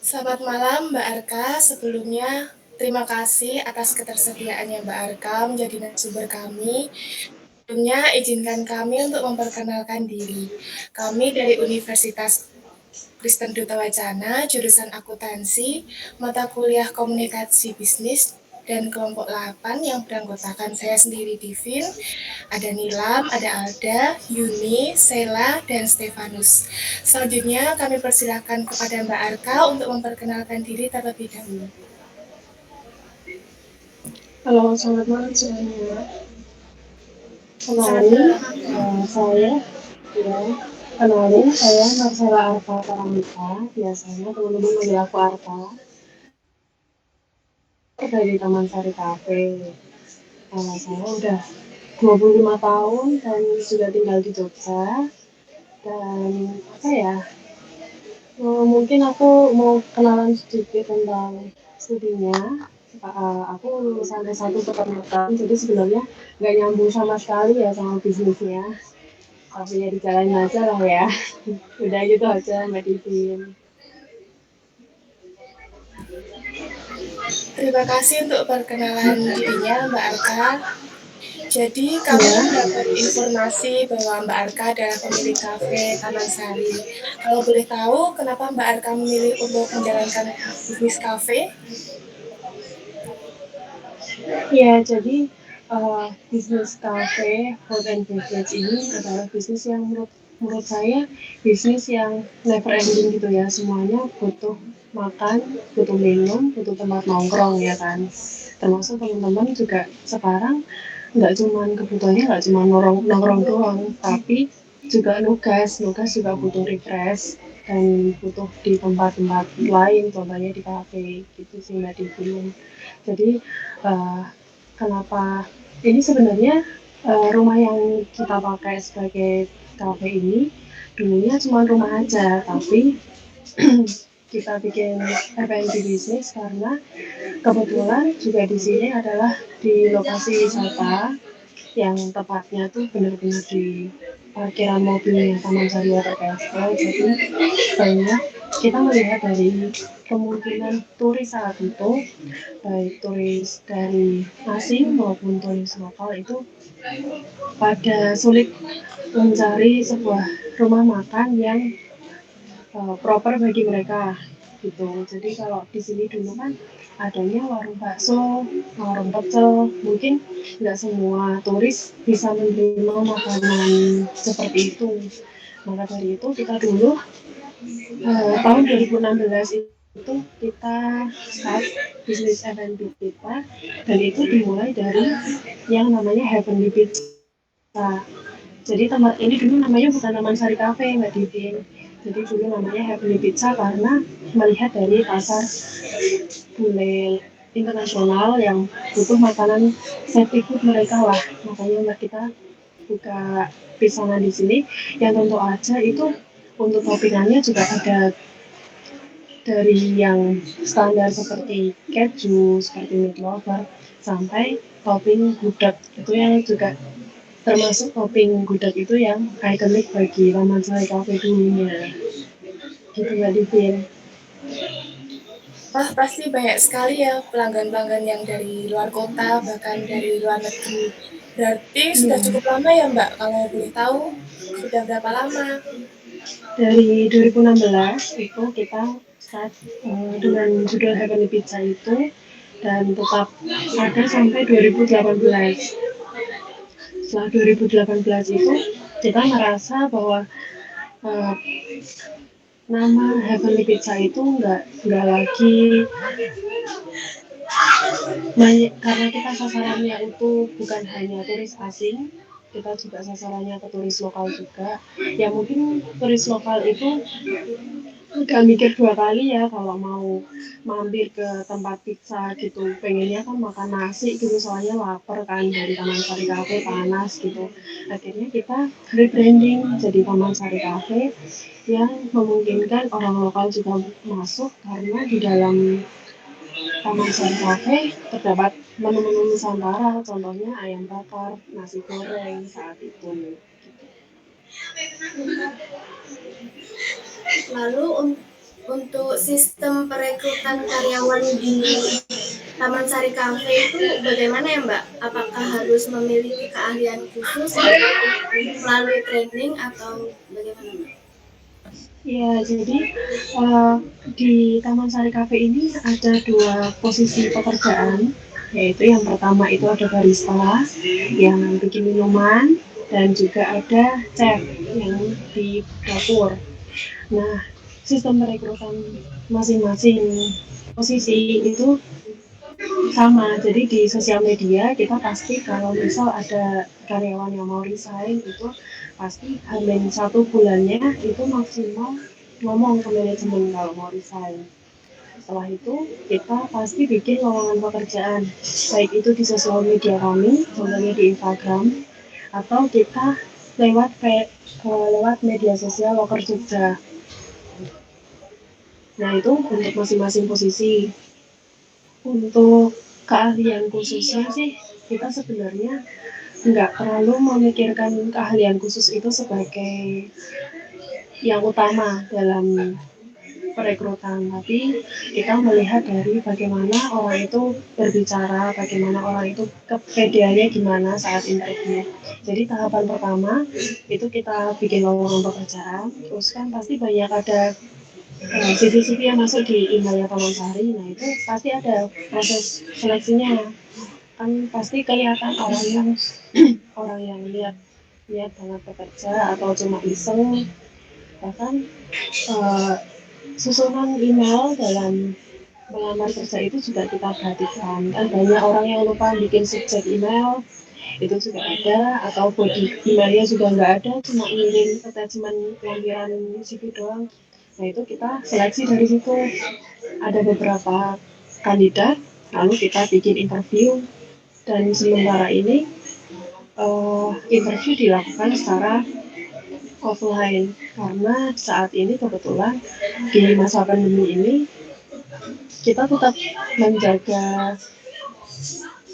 Selamat malam Mbak Arka. Sebelumnya terima kasih atas ketersediaannya Mbak Arka menjadi narasumber kami. Sebelumnya izinkan kami untuk memperkenalkan diri. Kami dari Universitas Kristen Duta Wacana, jurusan akuntansi, mata kuliah komunikasi bisnis, dan kelompok 8 yang beranggotakan saya sendiri Divin, ada Nilam, ada Alda, Yuni, Sela, dan Stefanus. Selanjutnya kami persilahkan kepada Mbak Arka untuk memperkenalkan diri terlebih dahulu. Halo, selamat malam semuanya. Selamat Kenalin, malam. saya, ya, kenalin saya Marcella Arta Paramita. Biasanya teman-teman manggil aku Arta. Dari Taman Sari Cafe. Saya udah 25 tahun dan sudah tinggal di Jogja. Dan apa ya, mungkin aku mau kenalan sedikit tentang studinya. Aku lulusan S1 peternakan, jadi sebenarnya nggak nyambung sama sekali ya sama bisnisnya. Tapi ya dijalanin aja lah ya. Udah gitu aja Mbak Divin. Terima kasih untuk perkenalan dirinya Mbak Arka. Jadi kami Ya, mendapat informasi bahwa Mbak Arka adalah pemilik kafe Taman Sari. Kalau boleh tahu, kenapa Mbak Arka memilih untuk menjalankan bisnis kafe? ya jadi bisnis cafe food and beverage ini adalah bisnis yang menurut saya bisnis yang never ending gitu ya. Semuanya butuh makan, butuh minum, butuh tempat nongkrong ya kan. Termasuk teman-teman juga sekarang nggak cuman kebutuhannya nggak cuma nongkrong nongkrong doang, tapi juga nugas juga butuh refresh dan butuh di tempat-tempat lain, contohnya di kafe gitu sih Mbak Divin. Jadi uh, kenapa ini sebenarnya rumah yang kita pakai sebagai kafe ini dulunya cuma rumah aja, tapi kita bikin F&B bisnis karena kebetulan juga di sini adalah di lokasi wisata yang tepatnya tuh benar-benar di parkiran mobilnya Taman Sari Water Castle. Jadi banyak kita melihat dari kemungkinan turis saat itu, baik turis dari asing maupun turis lokal itu pada sulit mencari sebuah rumah makan yang proper bagi mereka gitu. Jadi kalau di sini dulu kan adanya warung bakso, warung pecel, mungkin nggak semua turis bisa menerima makanan seperti itu. Maka dari itu kita dulu tahun 2016 itu kita start bisnis F&B kita, dan itu dimulai dari yang namanya Heavenly Pizza. Jadi tempat ini dulu namanya bukan Taman Sari Cafe Mbak Divin. Jadi dulu namanya Heavenly Pizza karena melihat dari pasar bule internasional yang butuh makanan safety food mereka lah. Makanya kita buka pisanan di sini yang tentu aja itu untuk toppingannya juga ada dari yang standar seperti keju, seperti meat lover, sampai topping gudeg itu yang juga termasuk topping gudeg itu yang ikonik bagi Taman Sari Cafe dulunya. Gitu Mbak Divin. Wah, pasti banyak sekali ya pelanggan-pelanggan yang dari luar kota, bahkan dari luar negeri. Berarti sudah Iya, cukup lama ya Mbak, kalau boleh tahu sudah berapa lama? dari 2016 itu kita start dengan judul Heavenly Pizza itu, dan tetap ada sampai 2018. Setelah 2018 itu kita merasa bahwa uh, nama Heavenly Pizza itu nggak lagi banyak, karena kita sasarannya itu bukan hanya turis asing, kita juga sasarannya ke turis lokal juga. Ya mungkin turis lokal itu nggak mikir dua kali ya kalau mau mampir ke tempat pizza gitu, pengennya kan makan nasi gitu, soalnya lapar kan dari Taman Sari Cafe panas gitu. Akhirnya kita rebranding jadi Taman Sari Cafe yang memungkinkan orang lokal juga masuk, karena di dalam Taman Sari Cafe terdapat menu-menu Nusantara, contohnya ayam bakar, nasi goreng saat itu. Lalu Untuk sistem perekrutan karyawan di Taman Sari Cafe itu bagaimana ya Mbak? Apakah harus memiliki keahlian khusus atau melalui training atau bagaimana Mbak? Ya, jadi uh, di Taman Sari Cafe ini ada dua posisi pekerjaan, yaitu yang pertama itu ada barista yang bikin minuman dan juga ada chef yang di dapur. Nah, sistem perekrutan masing-masing posisi itu sama. Jadi di sosial media kita pasti kalau misal ada karyawan yang mau resign itu pasti hamil 1 bulannya itu maksimal ngomong ke manajemen kalau mau resign. Setelah itu kita pasti bikin lowongan pekerjaan, baik itu di sosial media kami, contohnya di Instagram, atau kita lewat media sosial Loker Jogja. Nah itu untuk masing-masing posisi. Untuk keahlian khususnya sih kita sebenarnya nggak terlalu memikirkan keahlian khusus itu sebagai yang utama dalam perekrutan, tapi kita melihat dari bagaimana orang itu berbicara, bagaimana orang itu kepedeannya gimana saat interview. Jadi tahapan pertama itu kita bikin lowongan pekerjaan, terus kan pasti banyak ada CV-CV yang masuk di emailnya Taman Sari, nah itu pasti ada proses seleksinya. Kan pasti kelihatan orang yang lihat banget bekerja atau cuma iseng, bahkan uh, susunan email dalam melamar kerja itu juga kita perhatikan. Kan banyak orang yang lupa bikin subjek email, itu juga ada, atau body emailnya juga nggak ada, cuma ngirim attachment lampiran CV doang. Nah itu kita seleksi dari situ. Ada beberapa kandidat, lalu kita bikin interview, dan sementara ini interview dilakukan secara offline karena saat ini kebetulan di masa pandemi ini kita tetap menjaga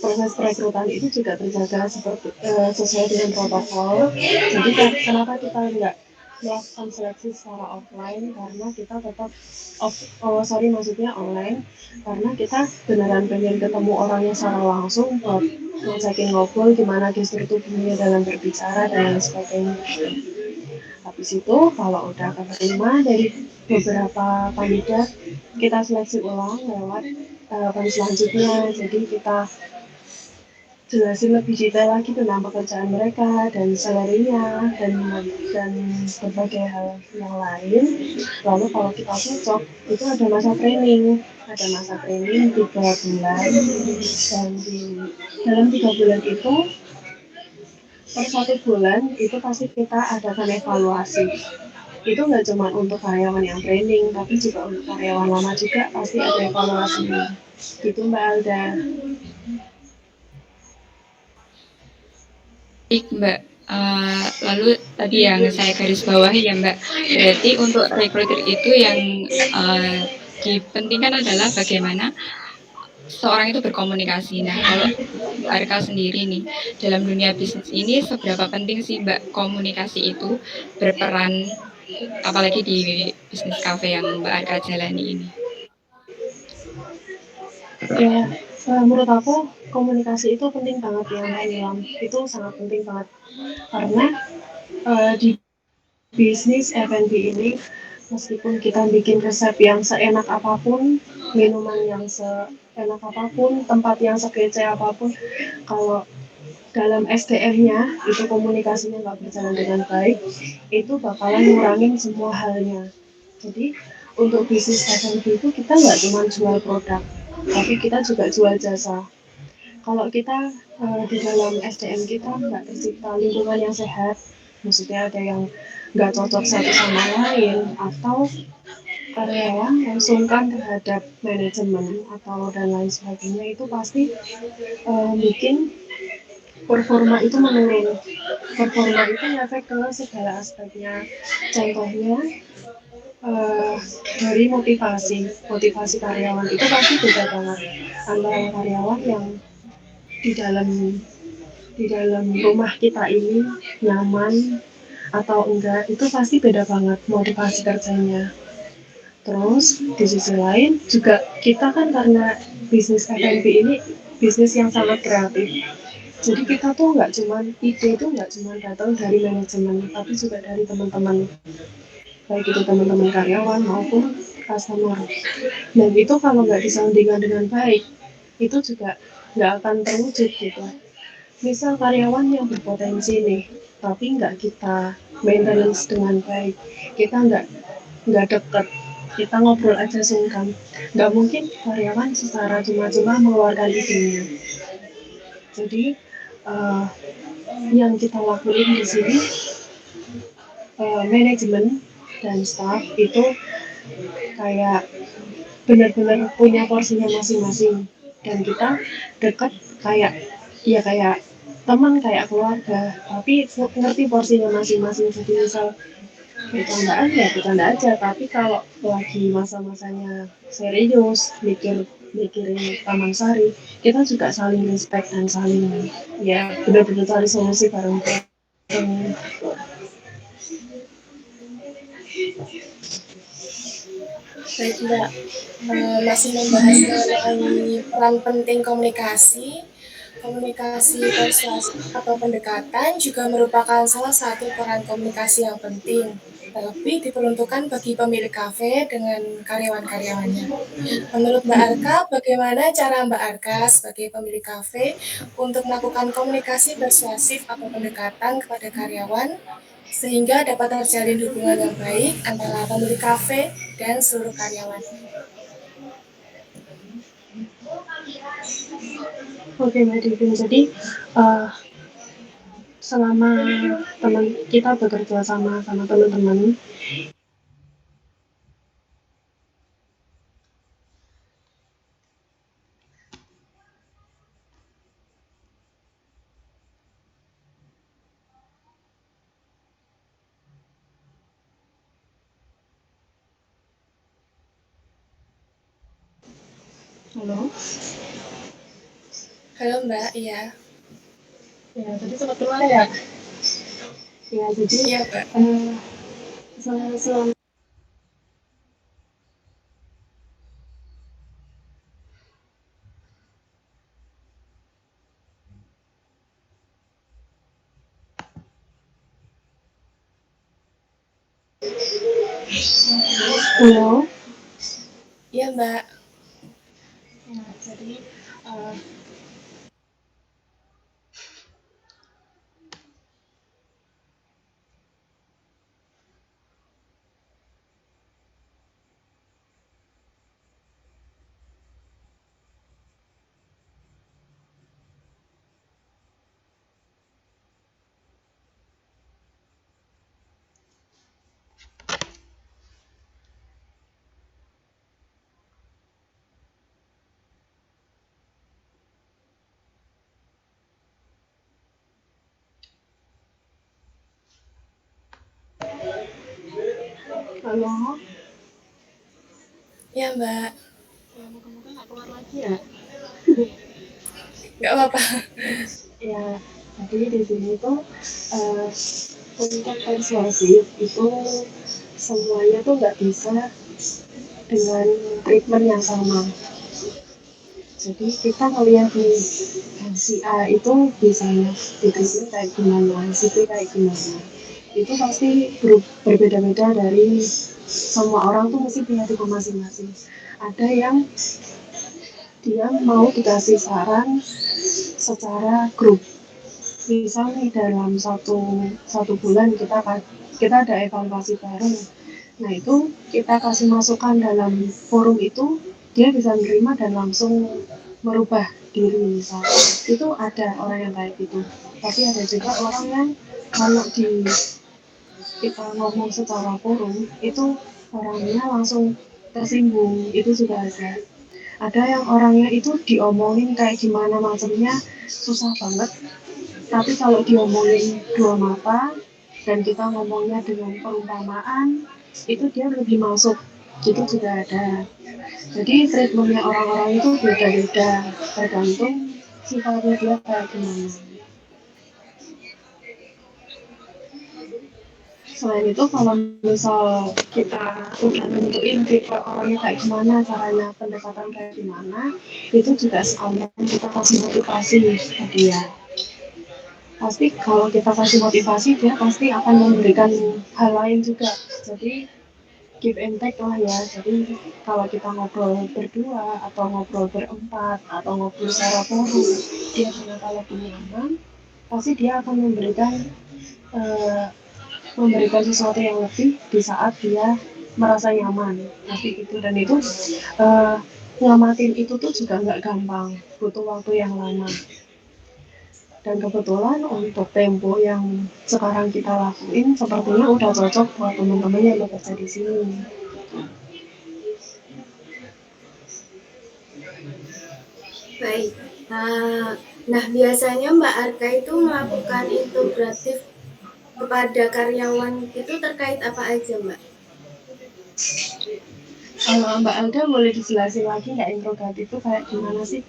proses perekrutan itu juga terjaga seperti sesuai dengan protokol. Jadi kenapa kita nggak melakukan seleksi secara offline, karena kita tetap maksudnya online, karena kita beneran pengen ketemu orangnya secara langsung buat ngajakin ngobrol gimana gestur tubuhnya dalam berbicara dan lain sebagainya. Habis itu kalau udah keterima dari beberapa kandidat, kita seleksi ulang lewat tahapan selanjutnya. Jadi kita jelasin lebih detail lagi tentang pekerjaan mereka dan salary-nya dan berbagai hal yang lain. Lalu kalau kita cocok itu ada masa training 3 bulan, dan di dalam 3 bulan itu per 1 bulan itu pasti kita adakan evaluasi. Itu nggak cuma untuk karyawan yang training, tapi juga untuk karyawan lama juga pasti ada evaluasinya. Gitu Mbak Alda. Baik Mbak, lalu tadi yang saya garis bawahi ya Mbak, berarti untuk recruiter itu yang dipentingkan adalah bagaimana seorang itu berkomunikasi. Nah, kalau Mbak Arka sendiri nih, dalam dunia bisnis ini seberapa penting sih Mbak komunikasi itu berperan, apalagi di bisnis kafe yang Mbak Arka jalani ini? Ya, menurut aku komunikasi itu penting banget ya Mbak Nilam. Itu sangat penting banget karena di bisnis F&B ini meskipun kita bikin resep yang seenak apapun, minuman yang seenak apapun, tempat yang sekece apapun, kalau dalam SDM-nya itu komunikasinya nggak berjalan dengan baik, itu bakalan ngurangin semua halnya. Jadi untuk bisnis F&B itu kita nggak cuma jual produk, tapi kita juga jual jasa. Kalau kita di dalam SDM kita nggak tercipta lingkungan yang sehat, maksudnya ada yang nggak cocok satu sama lain, atau karyawan yang sungkan terhadap manajemen atau dan lain sebagainya, itu pasti bikin performa itu menurun. Performa itu efek ke segala aspeknya. Contohnya dari motivasi karyawan itu pasti beda banget antara karyawan yang di dalam rumah kita ini nyaman atau enggak, itu pasti beda banget motivasi kerjanya. Terus di sisi lain juga kita kan karena bisnis F&B ini bisnis yang sangat kreatif. Jadi kita tuh nggak cuman ide itu nggak cuman datang dari manajemen, tapi juga dari teman-teman, baik itu teman-teman karyawan maupun customer. Dan itu kalau nggak disandingkan dengan baik, itu juga nggak akan terwujud gitu. Misal karyawan yang berpotensi nih, tapi nggak kita maintenance dengan baik, kita nggak deket, kita ngobrol aja sungkan, nggak mungkin karyawan secara cuma-cuma mengeluarkan idenya. Jadi uh, yang kita lakuin di sini manajemen dan staff itu kayak benar-benar punya porsinya masing-masing, dan kita dekat kayak ya kayak teman, kayak keluarga, tapi ngerti porsinya masing-masing. Jadi misal bercandaan ya bercanda aja, tapi kalau lagi masa-masanya serius mikirin Taman Sari, kita juga saling respect dan saling ya benar-benar cari solusi bareng-bareng. Baik Mbak, masih membahas mengenai peran penting komunikasi. Komunikasi persuasif atau pendekatan juga merupakan salah satu peran komunikasi yang penting, terlebih diperuntukkan bagi pemilik kafe dengan karyawan-karyawannya. Menurut Mbak Arka, bagaimana cara Mbak Arka sebagai pemilik kafe untuk melakukan komunikasi persuasif atau pendekatan kepada karyawan sehingga dapat terjalin hubungan yang baik antara pemilik kafe dan seluruh karyawan? Oke Mbak Divin, jadi uh, selama teman kita bekerja sama teman-teman, halo Halo Mbak, iya. ya tadi sempat keluar ya. Ya jadi Iya Mbak. selama halo Iya Mbak. ya jadi uh, halo Iya Mbak. ya moga-moga nggak keluar lagi ya. Nggak apa-apa. Ya jadi di sini tuh untuk persuasif itu semuanya tuh nggak bisa dengan treatment yang sama. Jadi kita ngelihat nih si A itu bisanya di treatment kayak gimana, si B kayak gimana, itu pasti berbeda-beda dari semua orang tuh mesti punya tipe masing-masing. Ada yang dia mau dikasih saran secara grup. Misal nih dalam satu bulan kita ada evaluasi bareng. Nah itu kita kasih masukan dalam forum itu, dia bisa menerima dan langsung merubah diri misalnya. Itu ada orang yang kayak gitu. Tapi ada juga orang yang kalau kita ngomong secara forum itu orangnya langsung tersinggung, itu juga ada. Ada yang orangnya itu diomongin kayak gimana macamnya susah banget, tapi kalau diomongin dua mata dan kita ngomongnya dengan perumpamaan, itu dia lebih masuk. Gitu juga ada. Jadi treatmentnya orang-orang itu beda-beda, tergantung sifatnya dia kayak gimana. Selain itu kalau misal kita udah nentuin tipe orangnya kayak gimana, caranya pendekatan kayak gimana, itu juga sekalian kita kasih motivasi ke dia. Pasti kalau kita kasih motivasi, dia pasti akan memberikan hal lain juga. Jadi give and take lah ya. Jadi kalau kita ngobrol berdua atau ngobrol berempat atau ngobrol secara forum, dia ternyata lebih nyaman, pasti dia akan eh, memberikan sesuatu yang lebih di saat dia merasa nyaman, pasti gitu. Dan itu eh, ngamatin itu tuh juga nggak gampang, butuh waktu yang lama. Dan kebetulan untuk tempo yang sekarang kita lakuin sepertinya udah cocok buat teman-teman yang bekerja di sini. Baik. Nah, biasanya Mbak Arka itu melakukan integratif kepada karyawan itu terkait apa aja, Mbak? Mbak Alda boleh dijelasin lagi nggak integratif itu kayak gimana sih?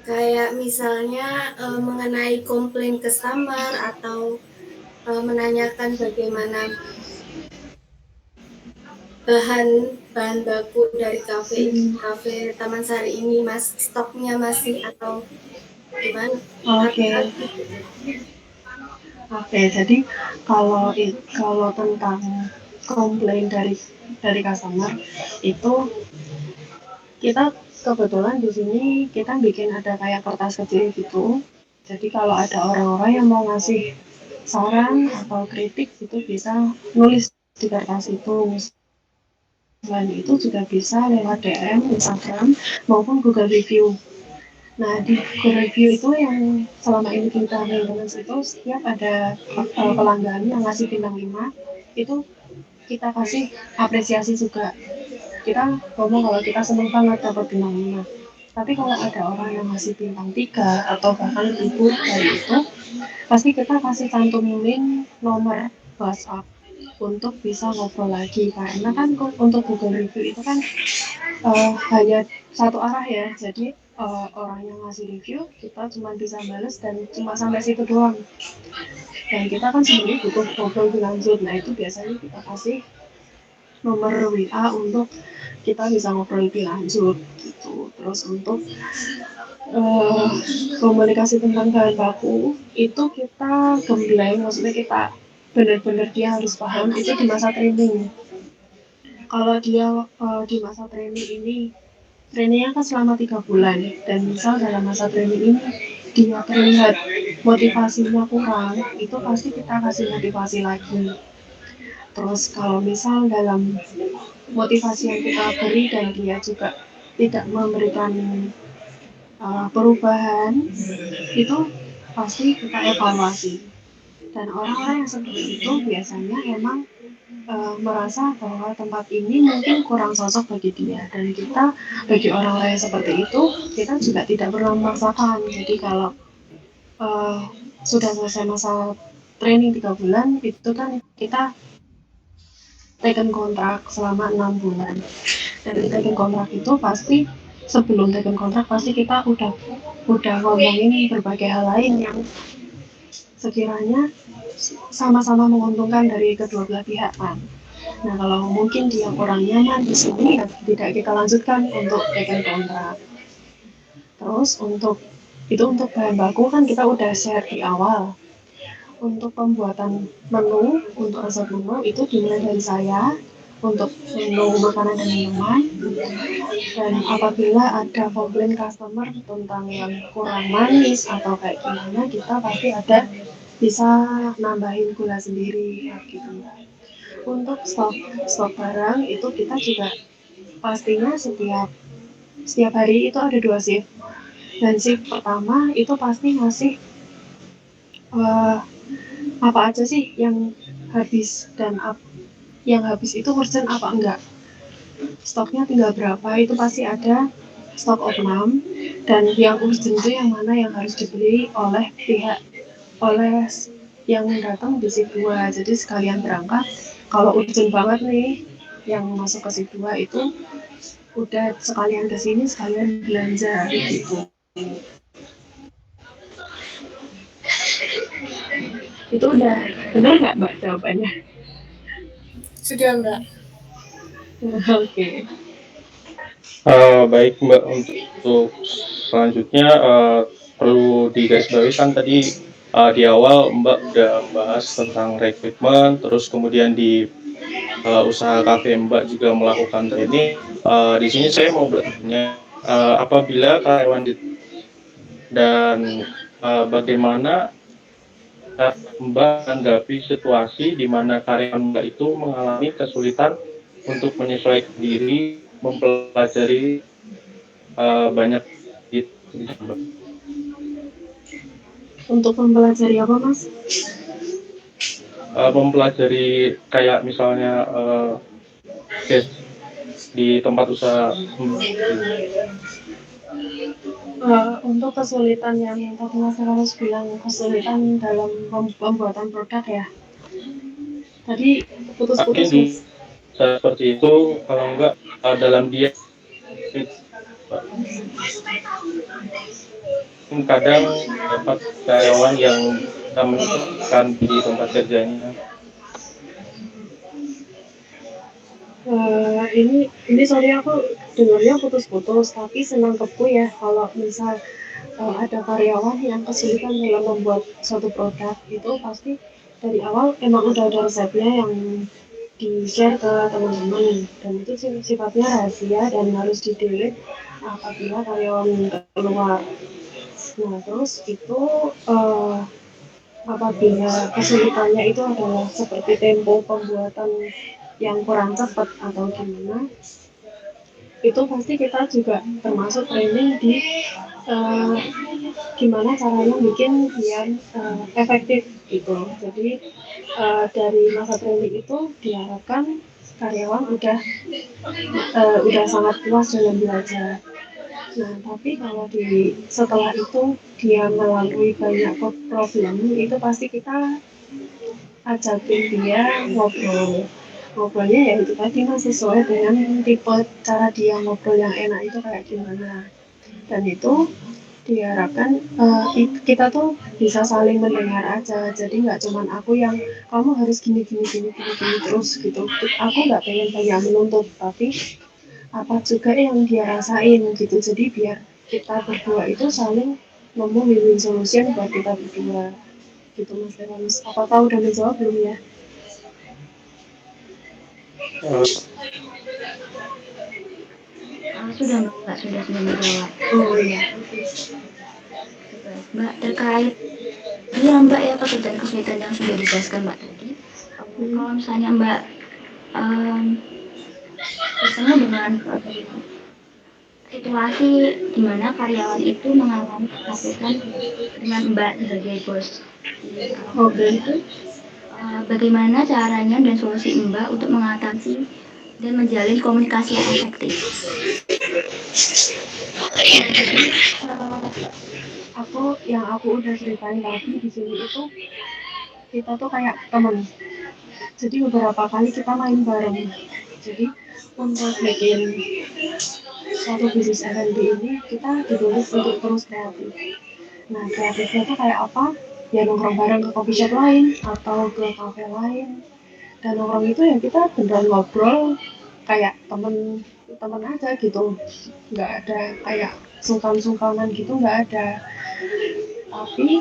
Kayak misalnya mengenai komplain customer atau menanyakan bagaimana bahan baku dari kafe Taman Sari ini, mas stoknya masih atau gimana? Oke. Jadi kalau tentang komplain dari customer itu kita kebetulan di sini kita bikin ada kayak kertas kecil gitu. Jadi kalau ada orang-orang yang mau ngasih saran atau kritik itu bisa nulis di kertas itu. Selain itu juga bisa lewat DM, Instagram maupun Google Review. Nah, di Google Review itu yang selama ini kita maintenance itu setiap ada pelanggan yang ngasih bintang 5 itu kita kasih apresiasi juga. Kita ngomong kalau kita senang banget dapat bintang 5. Tapi kalau ada orang yang ngasih bintang 3 atau bahkan lebih dari itu, pasti kita kasih cantumin nomor WhatsApp untuk bisa ngobrol lagi. Karena kan untuk Google Review itu kan hanya satu arah ya. Jadi orang yang ngasih review kita cuma bisa balas dan cuma sampai situ doang. Dan kita kan sebenarnya butuh ngobrol lebih lanjut. Nah itu biasanya kita kasih nomor WA untuk kita bisa ngobrol lebih lanjut gitu. Terus untuk uh, komunikasi tentang bahan baku itu kita gembleng, maksudnya kita benar-benar dia harus paham itu di masa training. Kalau dia di masa training ini trainingnya kan selama 3 bulan dan misal dalam masa training ini dia terlihat motivasinya kurang, itu pasti kita kasih motivasi lagi. Terus kalau misal dalam motivasi yang kita beri dan dia juga tidak memberikan perubahan, itu pasti kita evaluasi. Dan orang-orang yang seperti itu biasanya emang merasa bahwa tempat ini mungkin kurang cocok bagi dia, dan kita bagi orang-orang yang seperti itu kita juga tidak perlu memaksakan. Jadi kalau sudah selesai masa training 3 bulan itu kan kita taken kontrak selama 6 bulan, dan di taken kontrak itu pasti sebelum taken kontrak pasti kita udah ngomongin berbagai hal lain yang sekiranya sama-sama menguntungkan dari kedua belah pihak kan. Nah kalau mungkin dia kurang nyaman di sini ya tidak kita lanjutkan untuk taken kontrak. Terus untuk bahan baku kan kita udah share di awal. Untuk pembuatan menu, untuk resep menu itu dimulai dari saya untuk menu makanan dan minuman. Dan apabila ada komplain customer tentang yang kurang manis atau kayak gimana, kita pasti ada bisa nambahin gula sendiri gitu. Untuk stok barang itu kita juga pastinya setiap hari itu ada 2 shift. Dan shift pertama itu pasti ngasih apa aja sih yang habis dan yang habis itu urgent apa enggak, stoknya tinggal berapa, itu pasti ada stok opnam, dan yang urgent itu yang mana yang harus dibeli oleh yang datang di shift 2. Jadi sekalian berangkat kalau urgent banget nih yang masuk ke shift 2 itu udah sekalian kesini sekalian belanja gitu. Itu udah benar nggak Mbak jawabannya? Sudah, Mbak. Oke. Baik Mbak, untuk selanjutnya perlu digarisbawahi kan tadi di awal Mbak udah membahas tentang rekrutmen, terus kemudian di usaha kafe Mbak juga melakukan training. Di sini saya mau bertanya, apabila karyawan dan bagaimana Mbak menanggapi situasi di mana karyawan Mbak itu mengalami kesulitan untuk menyesuaikan diri, mempelajari banyak gitu, Mbak. Untuk mempelajari apa, Mas? Mempelajari kayak misalnya di tempat usaha. Untuk kesulitan yang tadi Mas harus bilang kesulitan dalam pembuatan produk ya. Tadi Mungkin putus-putus, Mas. seperti itu, kalau enggak dalam diet kadang dapat karyawan yang kita menemukan di tempat kerjanya. Ini sorry aku dengarnya putus-putus, tapi senangkepku ya kalau misal ada karyawan yang kesulitan dalam membuat suatu produk itu pasti dari awal emang udah ada resepnya yang di-share ke teman-teman dan itu sifatnya rahasia dan harus di-delete apabila karyawan keluar. Nah terus itu apabila kesulitannya itu adalah seperti tempo pembuatan yang kurang cepat atau gimana, itu pasti kita juga termasuk training di gimana caranya bikin biar efektif gitu. Jadi dari masa training itu diharapkan karyawan udah sangat puas dalam belajar. Nah, tapi kalau setelah itu dia melalui banyak problem, itu pasti kita ajakin dia ngobrol. Ngobrolnya ya itu tadi Mas, sesuai dengan tipe cara dia ngobrol yang enak itu kayak gimana. Dan itu diharapkan kita tuh bisa saling mendengar aja. Jadi nggak cuman aku yang kamu harus gini terus gitu. Aku nggak pengen banyak menuntut, tapi apa juga yang dia rasain gitu. Jadi biar kita berdua itu saling nemu win-win solution buat kita berdua gitu Mas Terus. Apakah udah menjawab belum ya? Sudah Mbak, sudah menjawab. Oh iya. Mbak, terkait iya Mbak ya kesulitan-kesulitan yang sudah dijelaskan Mbak tadi. Kalau misalnya Mbak bertemu dengan situasi di mana karyawan itu mengalami kesakitan dengan Mbak sebagai bos. Oke. Itu bagaimana caranya dan solusi Mbak untuk mengatasi dan menjalin komunikasi yang efektif? Aku udah ceritain tadi di sini itu kita tuh kayak teman. Jadi beberapa kali kita main bareng. Jadi untuk bikin suatu bisnis F&B ini kita ditulis untuk terus kreatif. Nah kreatifnya tuh kayak apa? Ya nongkrong bareng ke coffee shop lain atau ke cafe lain. Dan nongkrong itu ya kita beneran ngobrol kayak temen aja gitu. Nggak ada kayak sungkan-sungkanan gitu, nggak ada. Tapi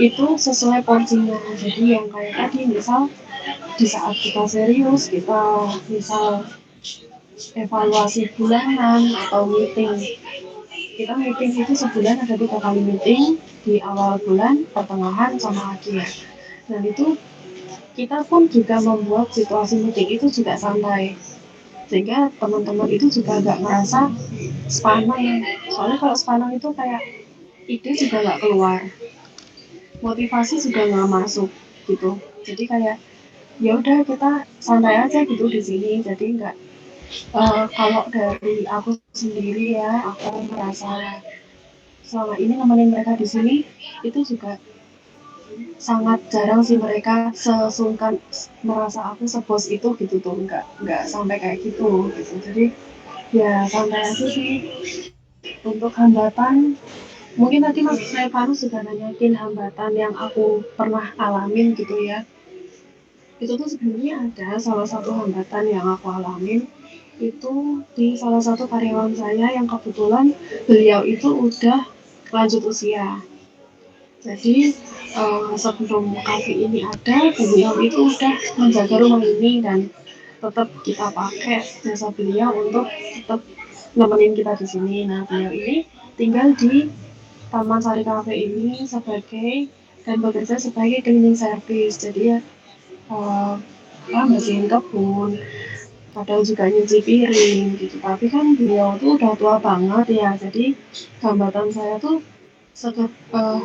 itu sesuai porsinya. Jadi yang kayak tadi misal di saat kita serius, kita misal evaluasi bulanan atau meeting. Kita meeting itu sebulan ada 3 kali meeting di awal bulan, pertengahan, sama akhir. Dan itu kita pun juga membuat situasi meeting itu juga santai. Sehingga teman-teman itu juga nggak merasa sepanang. Soalnya kalau sepanang itu kayak ide juga nggak keluar. Motivasi juga nggak masuk gitu. Jadi kayak ya udah kita santai aja gitu di sini. Jadi nggak kalau dari aku sendiri ya, aku merasa selama ini nemenin mereka di sini itu juga sangat jarang sih mereka sesungkan merasa aku sebos itu gitu tuh nggak sampai kayak gitu gitu. Jadi ya santai aja sih. Untuk hambatan mungkin tadi Mas Stefanus juga nanyakin hambatan yang aku pernah alamin gitu ya. itu tuh sebenarnya ada salah satu hambatan yang aku alamin itu di salah satu karyawan saya yang kebetulan beliau itu udah lanjut usia. Jadi sebelum kafe ini ada, beliau itu udah menjaga rumah ini dan tetap kita pakai jasa beliau untuk tetap nemenin kita di sini. Nah, beliau ini tinggal di Taman Sari Cafe ini sebagai dan bekerja sebagai cleaning service. Jadi ya bersihin kebun, kadang juga nyuci piring gitu. Tapi kan beliau tuh udah tua banget ya. Jadi hambatan saya tuh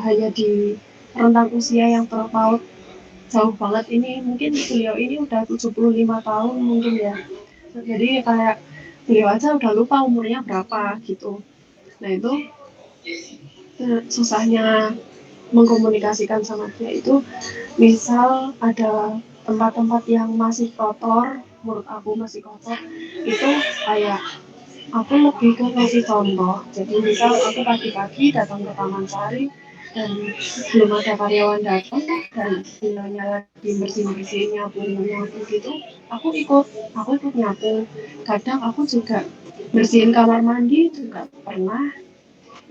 hanya di rentang usia yang terpaut jauh banget ini. Mungkin beliau ini udah 75 tahun mungkin ya. Jadi kayak beliau aja udah lupa umurnya berapa gitu. Nah itu susahnya mengkomunikasikan sama dia itu, misal ada tempat-tempat yang masih kotor, menurut aku masih kotor, itu kayak aku lebih ke ngasih contoh. Jadi misal aku pagi-pagi datang ke Taman Sari dan belum ada karyawan datang dan bilangnya lagi bersih-bersih nyapu gitu, aku ikut nyapu. Kadang aku juga bersihin kamar mandi juga pernah.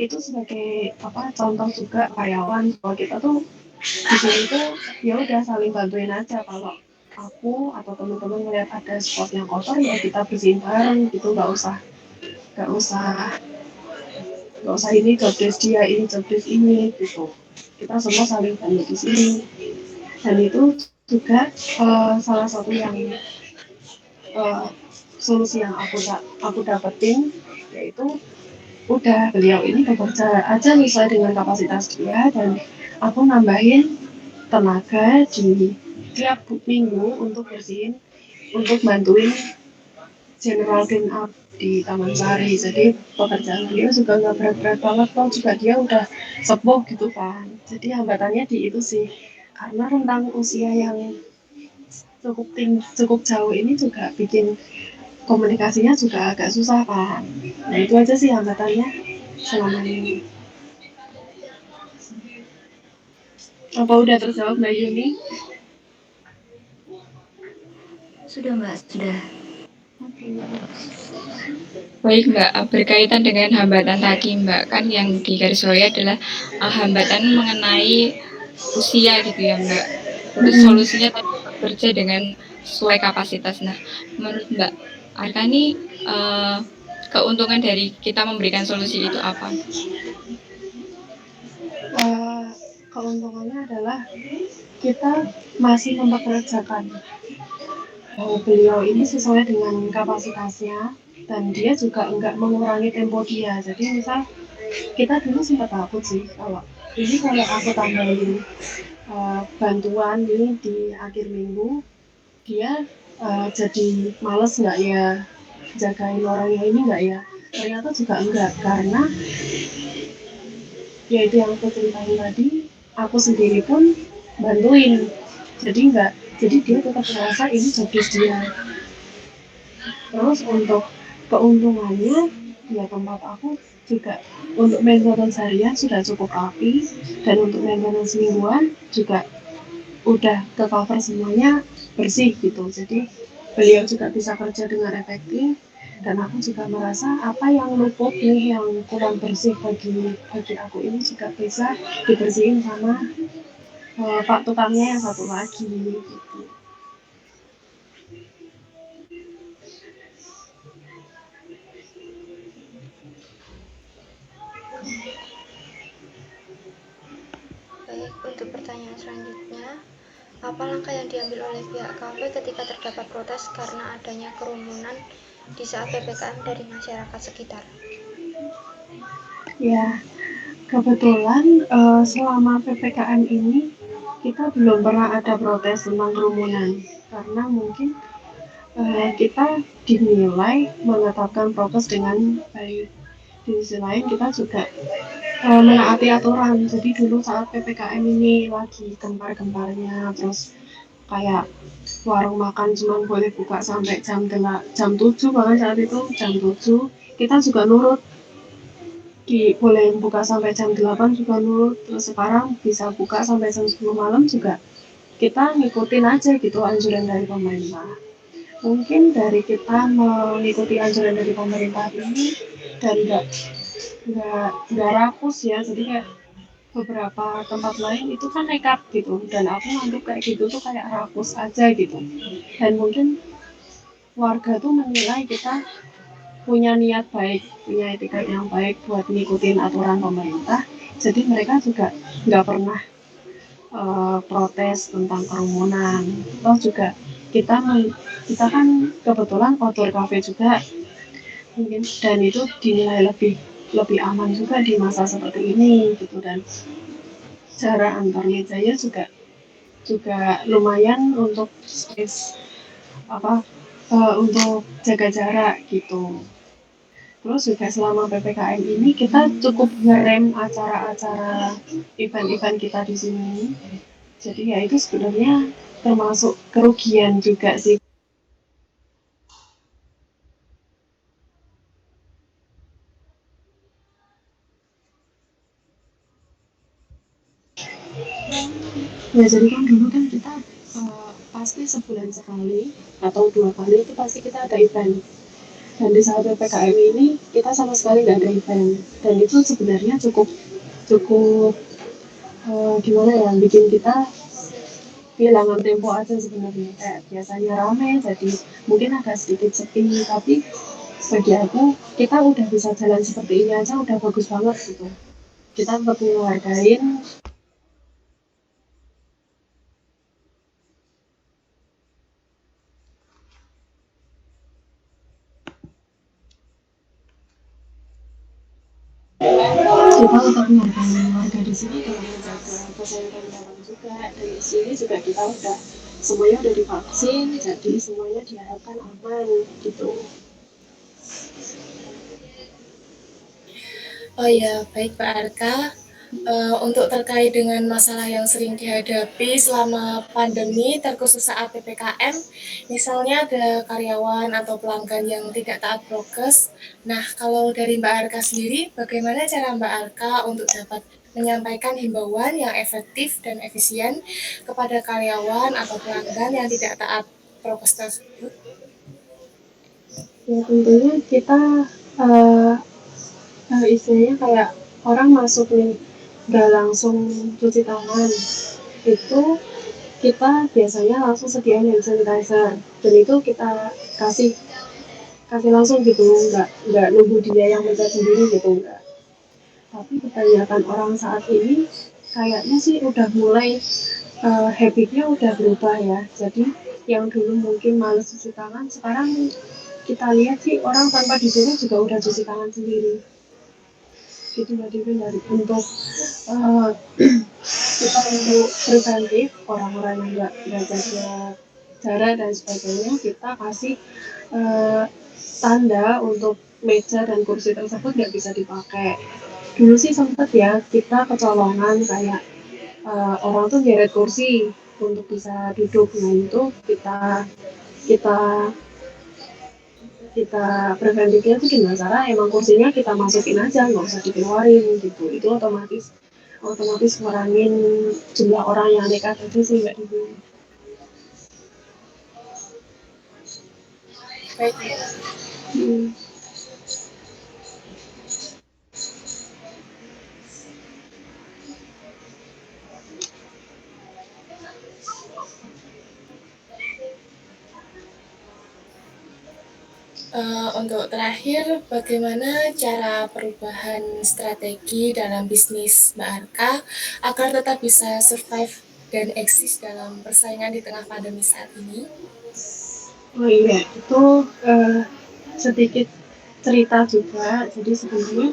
Itu sebagai contoh juga karyawan bahwa kita tuh di sini tuh ya udah saling bantuin aja. Kalau aku atau teman-teman ngeliat ada spot yang kotor ya kita bersihin bareng gitu, nggak usah ini job desk dia, ini job desk ini gitu. Kita semua saling bantu di sini. Dan itu juga salah satu yang solusi yang aku dapetin, yaitu udah beliau ini bekerja aja sesuai dengan kapasitas dia dan aku nambahin tenaga di tiap minggu untuk bersihin, untuk bantuin general clean up di Taman Sari. Jadi pekerjaan beliau juga nggak berat-berat banget kok, juga dia udah sepuh gitu kan. Jadi hambatannya di itu sih, karena rentang usia yang cukup jauh ini juga bikin komunikasinya juga agak susah kan. Nah itu aja sih hambatannya selama ini. Apa udah terjawab Mbak Yuni? Sudah Mbak, sudah. Baik Mbak, berkaitan dengan hambatan tadi Mbak, kan yang digarisbawahi adalah hambatan mengenai usia gitu ya Mbak. Terus solusinya tadi bekerja dengan sesuai kapasitas. Nah, menurut Mbak Arka ini keuntungan dari kita memberikan solusi itu apa? Keuntungannya adalah kita masih mempekerjakan beliau ini sesuai dengan kapasitasnya dan dia juga enggak mengurangi tempo dia. Jadi misal kita dulu sempat takut sih kalau aku tambahin bantuan nih di akhir minggu, dia jadi males nggak ya jagain orangnya ini nggak ya. Ternyata juga enggak, karena ya itu yang aku ceritain tadi, aku sendiri pun bantuin. Jadi dia tetap merasa ini job dia. Terus untuk keuntungannya, ya tempat aku juga untuk maintenance harian sudah cukup rapi, dan untuk maintenance mingguan juga udah ke cover semuanya bersih gitu. Jadi beliau juga bisa kerja dengan efektif, dan aku juga merasa apa yang luput nih, yang kurang bersih bagi aku ini juga bisa dibersihin sama Pak tukangnya yang satu lagi gitu. Baik, untuk pertanyaan selanjutnya, apa langkah yang diambil oleh pihak kafe ketika terdapat protes karena adanya kerumunan di saat PPKM dari masyarakat sekitar? Ya, kebetulan selama PPKM ini kita belum pernah ada protes tentang kerumunan, karena mungkin kita dinilai menetapkan prokes dengan baik. Di sisi lain kita juga menaati aturan. Jadi dulu saat PPKM ini lagi gempar-gemparnya, terus kayak warung makan cuma boleh buka sampai jam 7, bahkan saat itu jam 7 kita juga nurut, boleh buka sampai jam 8 juga nurut. Terus sekarang bisa buka sampai jam 10 malam juga kita ngikutin aja gitu anjuran dari pemerintah. Mungkin dari kita mengikuti anjuran dari pemerintah ini dan nggak rakus ya, jadi kayak beberapa tempat lain itu kan nekat gitu, dan aku nganggep kayak gitu tuh kayak rakus aja gitu. Dan mungkin warga tuh menilai kita punya niat baik, punya etikat yang baik buat ngikutin aturan pemerintah, jadi mereka juga nggak pernah protes tentang kerumunan. Toh juga kita kita kan kebetulan outdoor cafe juga mungkin, dan itu dinilai lebih lebih aman juga di masa seperti ini gitu, dan jarak antar mejanya juga juga lumayan untuk space apa untuk jaga jarak gitu. Terus juga selama PPKM ini kita cukup ngerem acara-acara event-event kita di sini. Jadi ya itu sebenarnya termasuk kerugian juga sih. Ya jadi kan dulu kan kita pasti sebulan sekali atau 2 kali itu pasti kita ada event. Dan di saat PPKM ini kita sama sekali nggak ada event. Dan itu sebenarnya cukup cukup gimana ya, bikin kita kehilangan tempo aja sebenarnya. Kayak biasanya rame jadi mungkin agak sedikit sepi, tapi bagi aku kita udah bisa jalan seperti ini aja udah bagus banget gitu. Kita tetap menghargain. Kita tetap menghargai warga di sini dengan menjaga kesehatan orang juga. Dari sini juga kita semuanya udah divaksin, jadi semuanya diharapkan aman gitu. Oh ya, baik Pak Arka. Untuk terkait dengan masalah yang sering dihadapi selama pandemi, terkhusus saat PPKM, misalnya ada karyawan atau pelanggan yang tidak taat prokes. Nah, kalau dari Mbak Arka sendiri, bagaimana cara Mbak Arka untuk dapat menyampaikan himbauan yang efektif dan efisien kepada karyawan atau pelanggan yang tidak taat prokes tersebut? Ya tentunya kita istilahnya kayak orang masuk nih nggak langsung cuci tangan, itu kita biasanya langsung sediain hand sanitizer, dan itu kita kasih kasih langsung gitu, nggak nunggu dia yang minta sendiri gitu, enggak. Tapi kebanyakan orang saat ini kayaknya sih udah mulai habitnya udah berubah ya. Jadi yang dulu mungkin males cuci tangan, sekarang kita lihat sih orang tanpa disuruh juga udah cuci tangan sendiri. Itu jadi dari untuk uh, kita untuk preventif orang-orang yang nggak jaga jarak dan sebagainya, kita kasih uh, tanda untuk meja dan kursi tersebut nggak bisa dipakai. Dulu sih sempet ya kita kecolongan kayak orang tuh geret kursi untuk bisa duduk. Nah itu kita kita preventifnya tuh gimana cara emang kursinya kita masukin aja, nggak usah dikeluarin gitu. Itu otomatis ngurangin jumlah orang yang nekat aja sih nggak dulu. Baik, untuk terakhir, bagaimana cara perubahan strategi dalam bisnis Mbak Arka agar tetap bisa survive dan eksis dalam persaingan di tengah pandemi saat ini? Oh iya, itu sedikit cerita juga. Jadi sebenarnya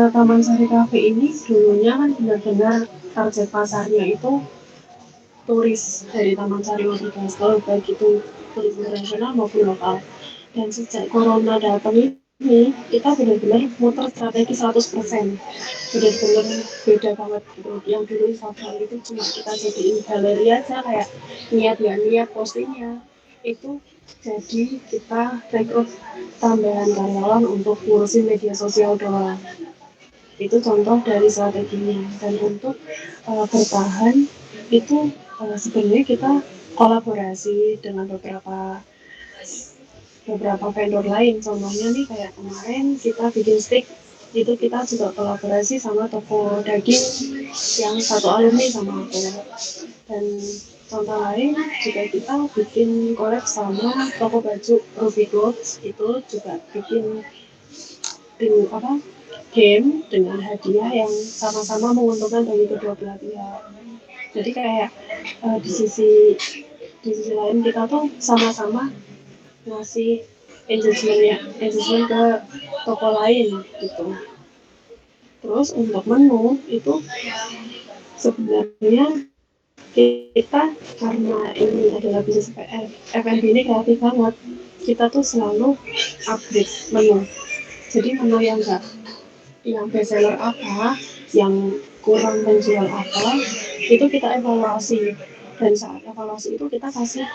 Taman Sari Cafe ini dulunya kan benar-benar target pasarnya itu turis dari Taman Sari Watergasel, baik itu turis internasional maupun lokal. Dan sejak corona datang ini kita benar-benar muter strategi 100%, benar-benar beda banget gitu. Yang dulu Instagram itu cuma kita jadiin galeri aja, kayak niat nggak niat postingnya, itu jadi kita rekrut tambahan karyawan untuk ngurusin media sosial doang. Itu contoh dari strateginya. Dan untuk bertahan itu sebenarnya kita kolaborasi dengan beberapa vendor lain. Contohnya nih kayak kemarin kita bikin steak, itu kita juga kolaborasi sama toko daging yang satu alumni sama aku. Dan contoh lain juga kita bikin collab sama toko baju Ruby Clothes, itu juga bikin game dengan hadiah yang sama-sama menguntungkan bagi kedua belah pihak. Jadi kayak di sisi lain kita tuh sama-sama ngasih engagement ke toko lain gitu. Terus untuk menu itu sebenarnya kita, karena ini adalah bisnis F&B ini kreatif banget, kita tuh selalu upgrade menu. Jadi menu yang best seller apa, yang kurang menjual apa, itu kita evaluasi. Dan saat evaluasi itu kita kasih,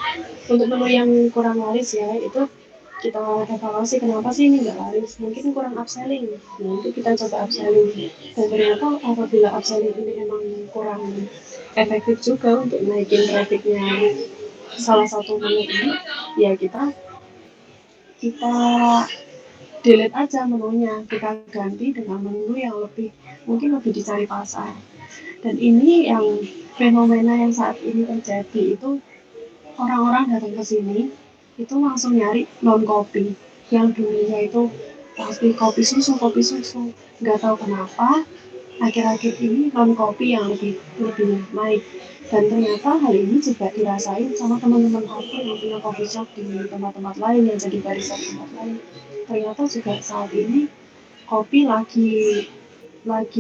untuk menu yang kurang laris ya, itu kita evaluasi kenapa sih ini nggak laris, mungkin kurang upselling, nanti kita coba upselling. Dan ternyata apabila upselling ini emang kurang efektif juga untuk naikin trafficnya salah satu menu ini, ya kita delete aja menunya, kita ganti dengan menu yang mungkin lebih dicari pasar. Dan ini yang fenomena yang saat ini terjadi, itu orang-orang datang ke sini itu langsung nyari non kopi, yang dulunya itu pasti kopi susu, nggak tahu kenapa akhir-akhir ini non kopi yang lebih naik. Dan ternyata hal ini juga dirasain sama teman-teman aku yang punya coffee shop di tempat-tempat lain, yang jadi barista di tempat lain. Ternyata juga saat ini kopi lagi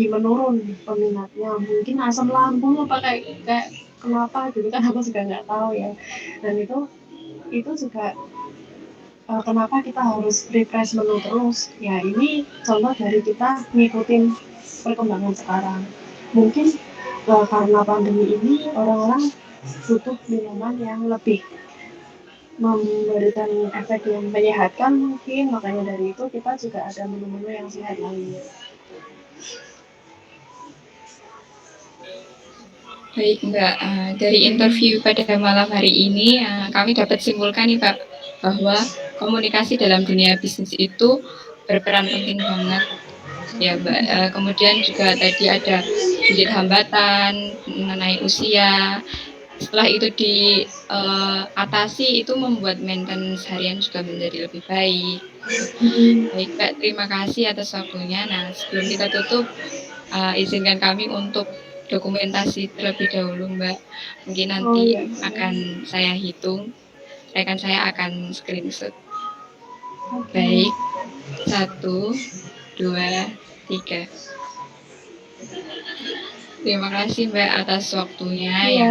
menurun peminatnya, mungkin asam lambung apa kayak kenapa gitu kan, aku juga nggak tahu ya. Dan itu juga kenapa kita harus refresh menu terus ya. Ini contoh dari kita ngikutin perkembangan sekarang. Mungkin karena pandemi ini orang-orang butuh minuman yang lebih memberikan efek yang menyehatkan, mungkin makanya dari itu kita juga ada menu-menu yang sehat lainnya. Baik Mbak, dari interview pada malam hari ini kami dapat simpulkan nih Pak, bahwa komunikasi dalam dunia bisnis itu berperan penting banget ya Mbak. Kemudian juga tadi ada sedikit hambatan mengenai usia, setelah itu diatasi, itu membuat maintenance harian juga menjadi lebih baik. Baik Mbak, terima kasih atas waktunya. Nah, sebelum kita tutup, izinkan kami untuk dokumentasi terlebih dahulu Mbak. Mungkin nanti akan saya hitung, saya akan screenshot. Baik, 1, 2, 3. Terima kasih Mbak atas waktunya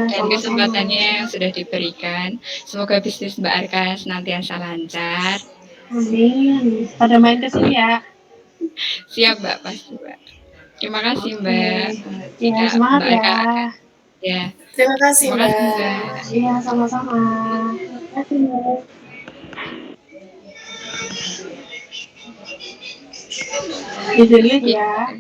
dan kesempatannya yang sudah diberikan. Semoga bisnis Mbak Arka senantiasa lancar. Amin. Pada main kesini ya. Siap Mbak, pasti Mbak. Terima kasih Mbak. Ya, semangat Mbak Arka ya. Ya. Terima kasih Mbak. Iya, sama-sama. Terima kasih Mbak. Izin ya.